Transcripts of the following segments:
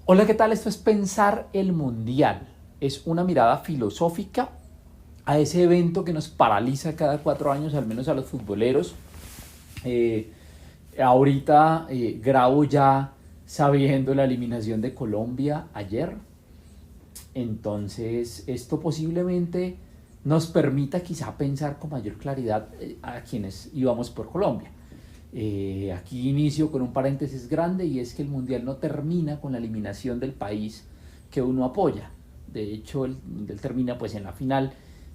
Hola, ¿qué tal? Esto es Pensar el Mundial. Es una mirada filosófica a ese evento que nos paraliza cada 4 años, al menos a los futboleros. Eh, Ahorita grabo ya sabiendo la eliminación de Colombia ayer. Entonces, esto posiblemente nos permita quizá pensar con mayor claridad a quienes íbamos por Colombia. Aquí inicio con un paréntesis grande y es que el Mundial no termina con la eliminación del país que uno apoya. De hecho, el Mundial termina pues en la final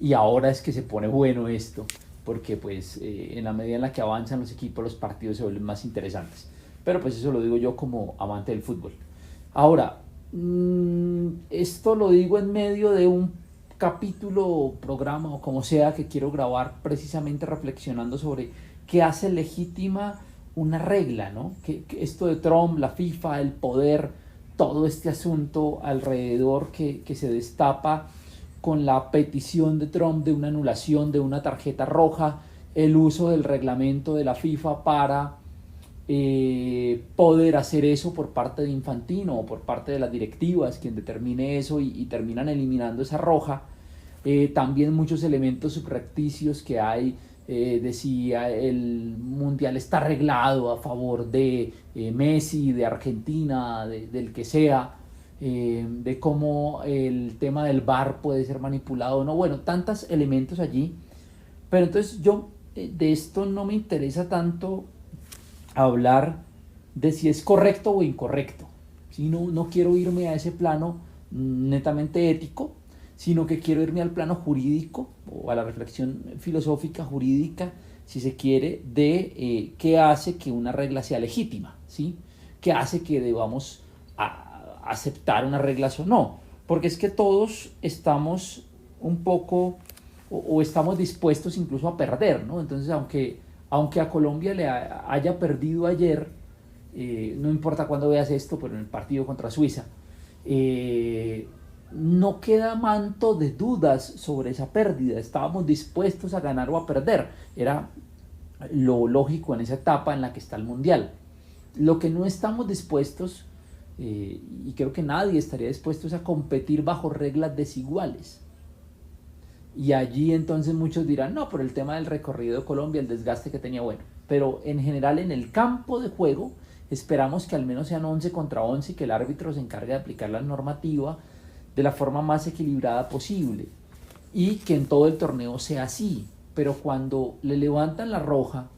y ahora es que se pone bueno esto, porque pues en la medida en la que avanzan los equipos, los partidos se vuelven más interesantes. Pero pues eso lo digo yo como amante del fútbol. Ahora, esto lo digo en medio de un capítulo, programa o como sea que quiero grabar precisamente reflexionando sobre qué hace legítima una regla, ¿no? Que esto de Trump, la FIFA, el poder, todo este asunto alrededor que se destapa con la petición de Trump de una anulación de una tarjeta roja, el uso del reglamento de la FIFA para poder hacer eso por parte de Infantino o por parte de las directivas, quien determine eso y terminan eliminando esa roja. También muchos elementos subrepticios que hay de si el mundial está arreglado a favor de Messi, de Argentina, del que sea, de cómo el tema del VAR puede ser manipulado o no. Bueno, tantos elementos allí. Pero entonces yo de esto no me interesa tanto hablar de si es correcto o incorrecto. ¿Sí? No quiero irme a ese plano netamente ético, sino que quiero irme al plano jurídico o a la reflexión filosófica jurídica, si se quiere, de qué hace que una regla sea legítima, ¿sí? ¿Qué hace que debamos aceptar unas reglas o no? Porque es que todos estamos un poco o estamos dispuestos incluso a perder, ¿no? Entonces, aunque a Colombia le haya perdido ayer, no importa cuándo veas esto, pero en el partido contra Suiza, no queda manto de dudas sobre esa pérdida. Estábamos dispuestos a ganar o a perder. Era lo lógico en esa etapa en la que está el Mundial. Lo que no estamos dispuestos, y creo que nadie estaría dispuesto, es a competir bajo reglas desiguales. Y allí entonces muchos dirán, no, por el tema del recorrido de Colombia, el desgaste que tenía, bueno. Pero en general en el campo de juego esperamos que al menos sean 11 contra 11 y que el árbitro se encargue de aplicar la normativa de la forma más equilibrada posible. Y que en todo el torneo sea así. Pero cuando le levantan la roja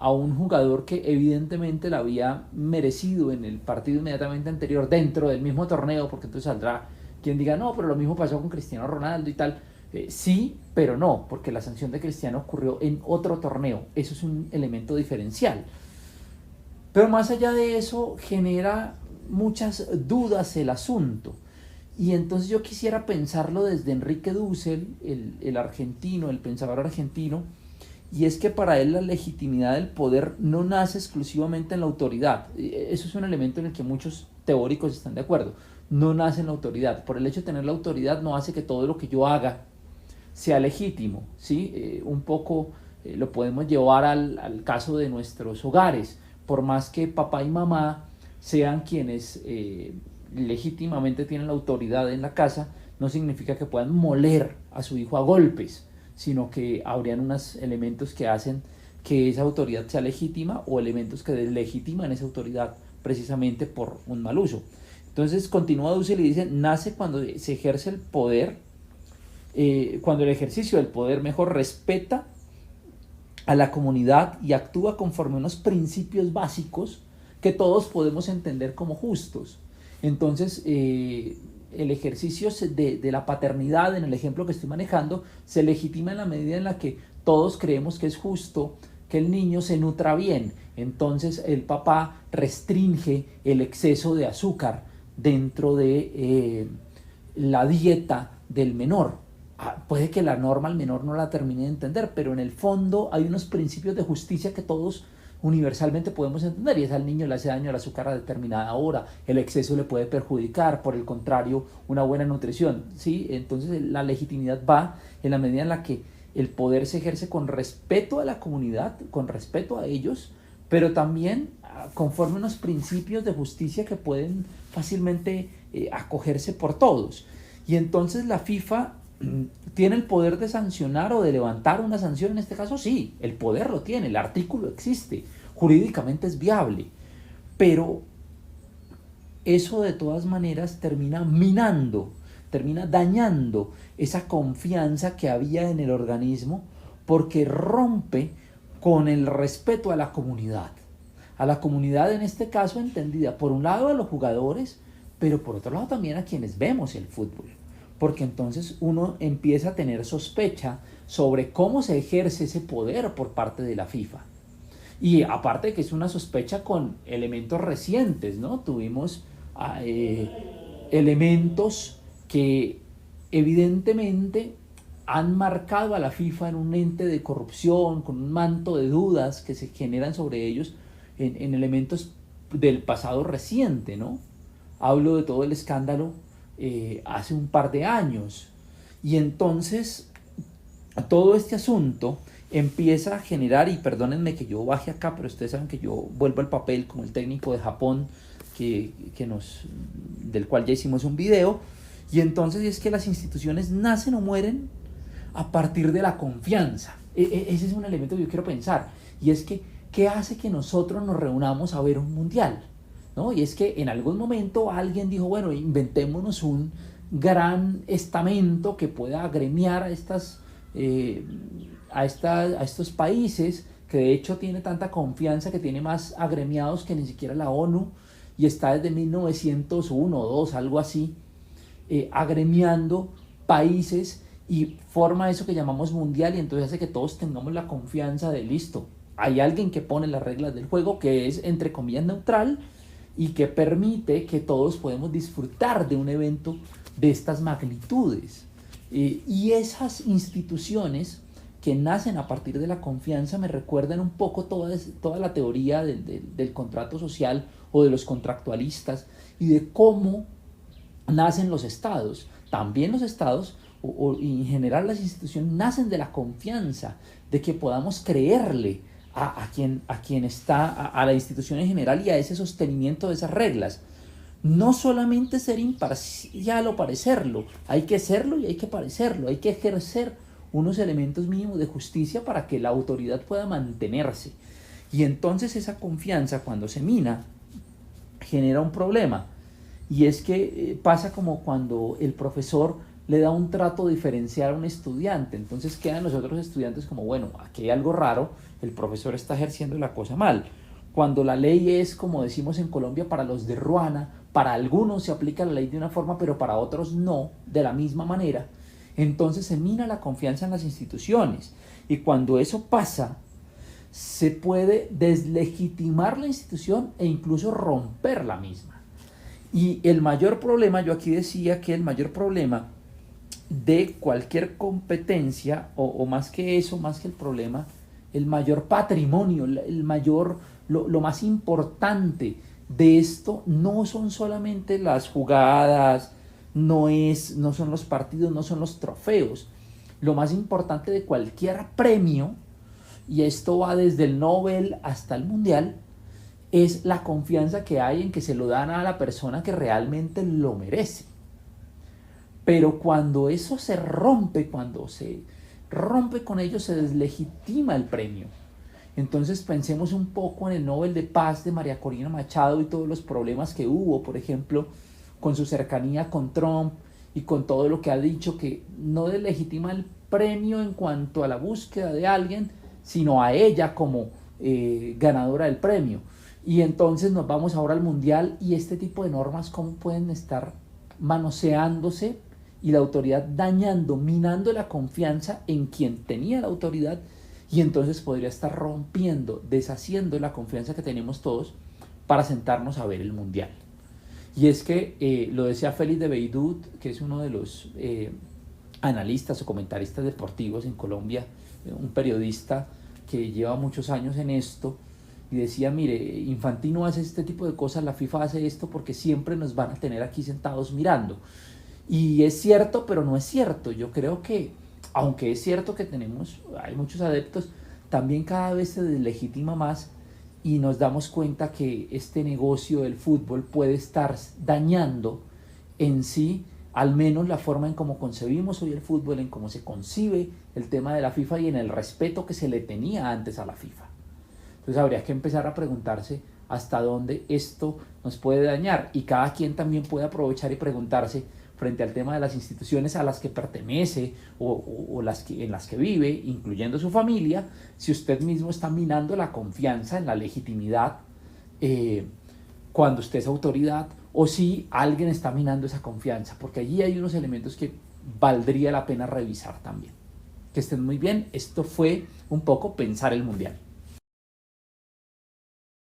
a un jugador que evidentemente la había merecido en el partido inmediatamente anterior dentro del mismo torneo, porque entonces saldrá quien diga, no, pero lo mismo pasó con Cristiano Ronaldo y tal. Sí, pero no, porque la sanción de Cristiano ocurrió en otro torneo. Eso es un elemento diferencial. Pero más allá de eso, genera muchas dudas el asunto. Y entonces yo quisiera pensarlo desde Enrique Dussel, el argentino, el pensador argentino, y es que para él la legitimidad del poder no nace exclusivamente en la autoridad. Eso es un elemento en el que muchos teóricos están de acuerdo. No nace en la autoridad. Por el hecho de tener la autoridad no hace que todo lo que yo haga sea legítimo, ¿sí? Un poco lo podemos llevar al caso de nuestros hogares. Por más que papá y mamá sean quienes legítimamente tienen la autoridad en la casa, no significa que puedan moler a su hijo a golpes, sino que habrían unos elementos que hacen que esa autoridad sea legítima o elementos que deslegitiman esa autoridad precisamente por un mal uso. Entonces continúa Dussel y dice, nace cuando se ejerce el poder, cuando el ejercicio del poder mejor respeta a la comunidad y actúa conforme a unos principios básicos que todos podemos entender como justos. Entonces, el ejercicio de la paternidad, en el ejemplo que estoy manejando, se legitima en la medida en la que todos creemos que es justo que el niño se nutra bien. Entonces, el papá restringe el exceso de azúcar dentro de la dieta del menor. Puede que la norma al menor no la termine de entender, pero en el fondo hay unos principios de justicia que todos universalmente podemos entender, y es al niño le hace daño el azúcar a determinada hora, el exceso le puede perjudicar, por el contrario, una buena nutrición, ¿sí? Entonces la legitimidad va en la medida en la que el poder se ejerce con respeto a la comunidad, con respeto a ellos, pero también conforme unos principios de justicia que pueden fácilmente acogerse por todos. Y entonces la FIFA tiene el poder de sancionar o de levantar una sanción. En este caso sí, el poder lo tiene, el artículo existe, jurídicamente es viable, pero eso de todas maneras termina minando, termina dañando esa confianza que había en el organismo, porque rompe con el respeto a la comunidad en este caso entendida por un lado a los jugadores, pero por otro lado también a quienes vemos el fútbol, porque entonces uno empieza a tener sospecha sobre cómo se ejerce ese poder por parte de la FIFA. Y aparte de que es una sospecha con elementos recientes, ¿no? Tuvimos elementos que evidentemente han marcado a la FIFA en un ente de corrupción, con un manto de dudas que se generan sobre ellos en elementos del pasado reciente, ¿no? Hablo de todo el escándalo hace un par de años. Y entonces todo este asunto empieza a generar, y perdónenme que yo baje acá, pero ustedes saben que yo vuelvo al papel como el técnico de Japón, del cual ya hicimos un video, y entonces es que las instituciones nacen o mueren a partir de la confianza. Ese es un elemento que yo quiero pensar, y es que ¿qué hace que nosotros nos reunamos a ver un mundial? ¿No? Y es que en algún momento alguien dijo, bueno, inventémonos un gran estamento que pueda agremiar a estos países, que de hecho tiene tanta confianza que tiene más agremiados que ni siquiera la ONU, y está desde 1901 o 2, algo así, agremiando países, y forma eso que llamamos mundial, y entonces hace que todos tengamos la confianza de listo. Hay alguien que pone las reglas del juego, que es entre comillas neutral, y que permite que todos podemos disfrutar de un evento de estas magnitudes. Y esas instituciones que nacen a partir de la confianza me recuerdan un poco toda la teoría del contrato social o de los contractualistas, y de cómo nacen los estados. También los estados y en general las instituciones nacen de la confianza, de que podamos creerle a quien está, a la institución en general, y a ese sostenimiento de esas reglas. No solamente ser imparcial o parecerlo, hay que serlo y hay que parecerlo, hay que ejercer unos elementos mínimos de justicia para que la autoridad pueda mantenerse. Y entonces esa confianza, cuando se mina, genera un problema, y es que pasa como cuando el profesor le da un trato diferencial a un estudiante. Entonces quedan los otros estudiantes como, bueno, aquí hay algo raro, el profesor está ejerciendo la cosa mal. Cuando la ley es, como decimos en Colombia, para los de Ruana, para algunos se aplica la ley de una forma, pero para otros no, de la misma manera, entonces se mina la confianza en las instituciones. Y cuando eso pasa, se puede deslegitimar la institución e incluso romper la misma. Y el mayor problema, yo aquí decía que el mayor problema de cualquier competencia, o más que eso, más que el problema, el mayor patrimonio, lo más importante de esto no son solamente las jugadas, no son los partidos, no son los trofeos. Lo más importante de cualquier premio, y esto va desde el Nobel hasta el Mundial, es la confianza que hay en que se lo dan a la persona que realmente lo merece. Pero cuando eso se rompe, con ello, se deslegitima el premio. Entonces pensemos un poco en el Nobel de Paz de María Corina Machado y todos los problemas que hubo, por ejemplo, con su cercanía con Trump y con todo lo que ha dicho, que no deslegitima el premio en cuanto a la búsqueda de alguien, sino a ella como ganadora del premio. Y entonces nos vamos ahora al Mundial, y este tipo de normas, ¿cómo pueden estar manoseándose y la autoridad dañando, minando la confianza en quien tenía la autoridad? Y entonces podría estar rompiendo, deshaciendo la confianza que tenemos todos para sentarnos a ver el Mundial. Y es que lo decía Félix de Beidut, que es uno de los analistas o comentaristas deportivos en Colombia, un periodista que lleva muchos años en esto, y decía, mire, Infantino hace este tipo de cosas, la FIFA hace esto porque siempre nos van a tener aquí sentados mirando. Y es cierto, pero no es cierto. Yo creo que, aunque es cierto que hay muchos adeptos, también cada vez se deslegitima más, y nos damos cuenta que este negocio del fútbol puede estar dañando en sí al menos la forma en cómo concebimos hoy el fútbol, en cómo se concibe el tema de la FIFA y en el respeto que se le tenía antes a la FIFA. Entonces habría que empezar a preguntarse hasta dónde esto nos puede dañar, y cada quien también puede aprovechar y preguntarse frente al tema de las instituciones a las que pertenece o en las que vive, incluyendo su familia, si usted mismo está minando la confianza en la legitimidad cuando usted es autoridad, o si alguien está minando esa confianza, porque allí hay unos elementos que valdría la pena revisar también. Que estén muy bien. Esto fue un poco Pensar el Mundial.